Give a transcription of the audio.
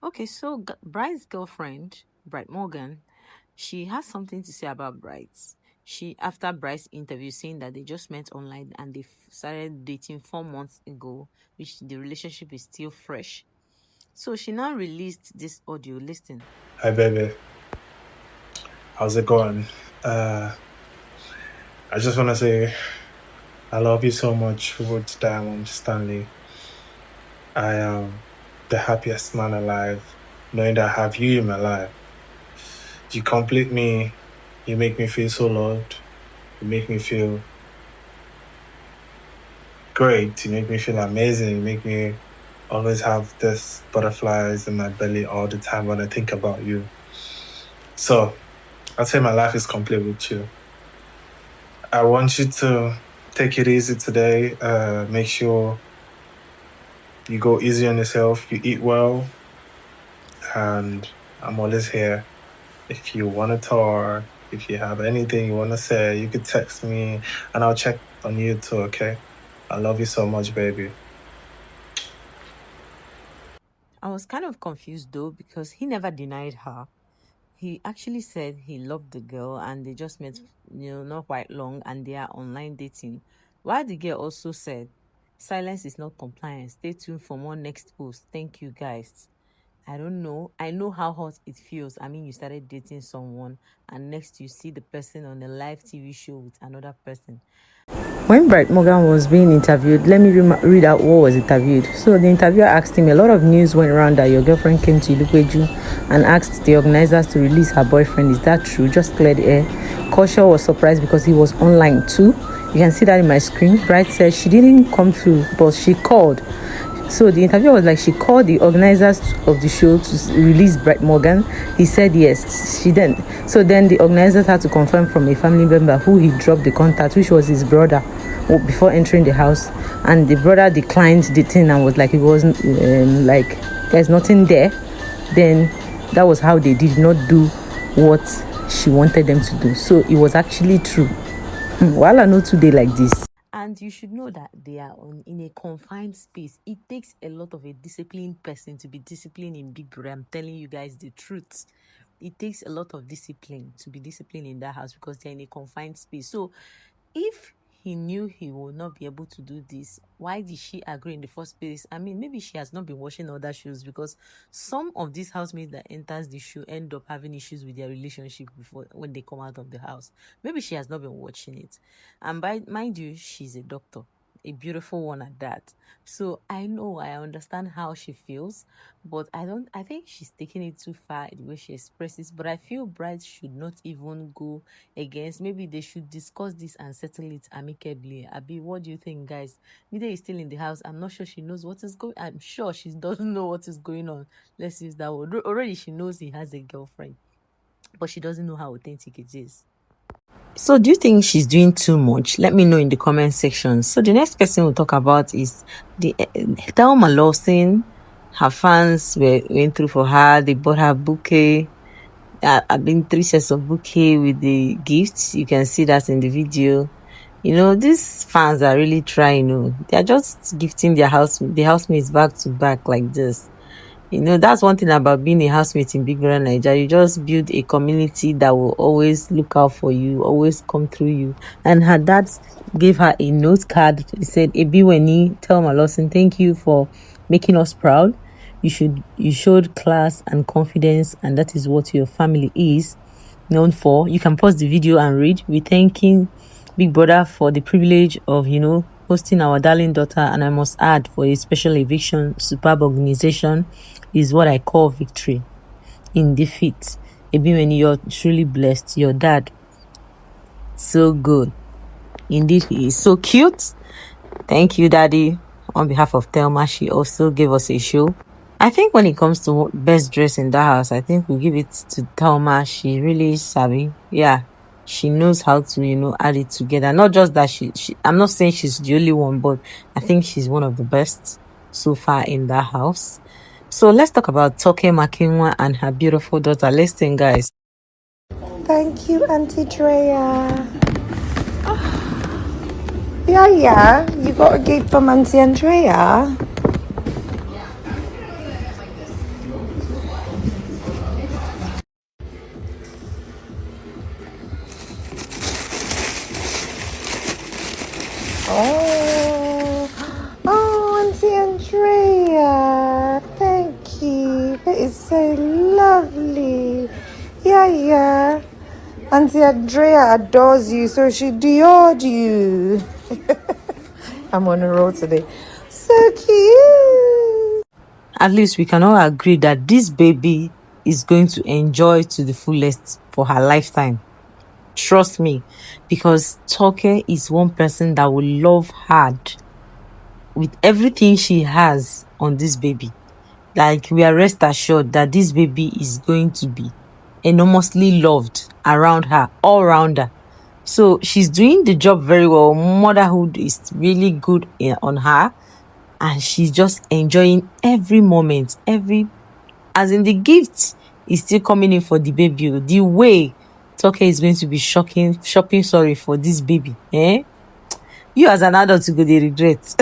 Okay, so Bride's girlfriend, Bride Morgan, she has something to say about Brides. She, after Bride's interview, saying that they just met online and they started dating 4 months ago, which the relationship is still fresh. So she now released this audio. Listen. Hi, baby. How's it going? Uh, I just want to say I love you so much, Wood Diamond Stanley. I am the happiest man alive, knowing that I have you in my life. You complete me. You make me feel so loved. You make me feel great. You make me feel amazing. You make me always have this butterflies in my belly all the time when I think about you. So I'd say my life is complete with you. I want you to take it easy today. Make sure you go easy on yourself, you eat well, and I'm always here. If you want to talk, if you have anything you want to say, you could text me and I'll check on you too, okay? I love you so much, baby. I was kind of confused though because he never denied her. He actually said he loved the girl and they just met, not quite long and they are online dating. While the girl also said, silence is not compliance. Stay tuned for more next post. Thank you guys. I don't know. I know how hot it feels. I mean, you started dating someone and next you see the person on a live TV show with another person. When Bright Morgan was being interviewed, let me read out what was interviewed. So the interviewer asked him, a lot of news went around that your girlfriend came to Ilupeju and asked the organizers to release her boyfriend. Is that true? Just cleared air. Kausha was surprised because he was online too. You can see that in my screen. Bright said she didn't come through, but she called. So the interviewer was like, she called the organizers of the show to release Bright Morgan. He said yes. She didn't. So then the organizers had to confirm from a family member who he dropped the contact, which was his brother, before entering the house. And the brother declined the thing and was like, it wasn't like there's nothing there. Then that was how they did not do what she wanted them to do. So it was actually true. While I know today like this. And you should know that they are in a confined space. It takes a lot of a disciplined person to be disciplined in Big Brother. I'm telling you guys the truth. It takes a lot of discipline to be disciplined in that house because they're in a confined space. So if he knew he would not be able to do this, why did she agree in the first place? I mean, maybe she has not been watching other shows because some of these housemates that enters the show end up having issues with their relationship before when they come out of the house. Maybe she has not been watching it. And mind you, she's a doctor, a beautiful one at that. So I understand how she feels, but I think she's taking it too far the way she expresses. But I feel brides should not even go against. Maybe they should discuss this and settle it amicably. Abi, what do you think, guys? Mida is still in the house. I'm not sure she knows what is going. I'm sure she doesn't know what is going on. Let's use that word. Already she knows he has a girlfriend, but she doesn't know how authentic it is. So do you think she's doing too much? Let me know in the comment section. So the next person we'll talk about is the Thelma Lawson. Her fans went through for her. They bought her bouquet. I've been 3 sets of bouquet with the gifts. You can see that in the video. These fans are really trying. They are just gifting the housemates back to back like this. That's one thing about being a housemate in Big Brother Naija. You just build a community that will always look out for you, always come through you. And her dad gave her a note card. He said, Ebiweni, Thelma Lawson, thank you for making us proud. You showed class and confidence, and that is what your family is known for. You can pause the video and read. We're thanking Big Brother for the privilege of, hosting our darling daughter, and I must add, for a special eviction, superb organization is what I call victory in defeat. Ebiweni, you're truly blessed. Your dad, so good. Indeed, he is so cute. Thank you, Daddy. On behalf of Thelma, she also gave us a show. I think when it comes to best dress in that house, I think we'll give it to Thelma. She really is savvy. Yeah, she knows how to, add it together. Not just that I'm not saying she's the only one, but I think she's one of the best so far in that house. So let's talk about Toke Makinwa and her beautiful daughter. Listen, guys. Thank you, Auntie Drea. Yeah, you got a gift from Auntie Andrea. so lovely. Yeah. Auntie Andrea adores you, so she adored you. I'm on a roll today. So cute. At least we can all agree that this baby is going to enjoy to the fullest for her lifetime. Trust me, because Toke is one person that will love hard with everything she has on this baby. Like, we are rest assured that this baby is going to be enormously loved around her, all around her. So she's doing the job very well. Motherhood is really good on her, and she's just enjoying every moment, as in the gift is still coming in for the baby. The way Toke is going to be shopping, sorry, for this baby. You as an adult, you go dey regret.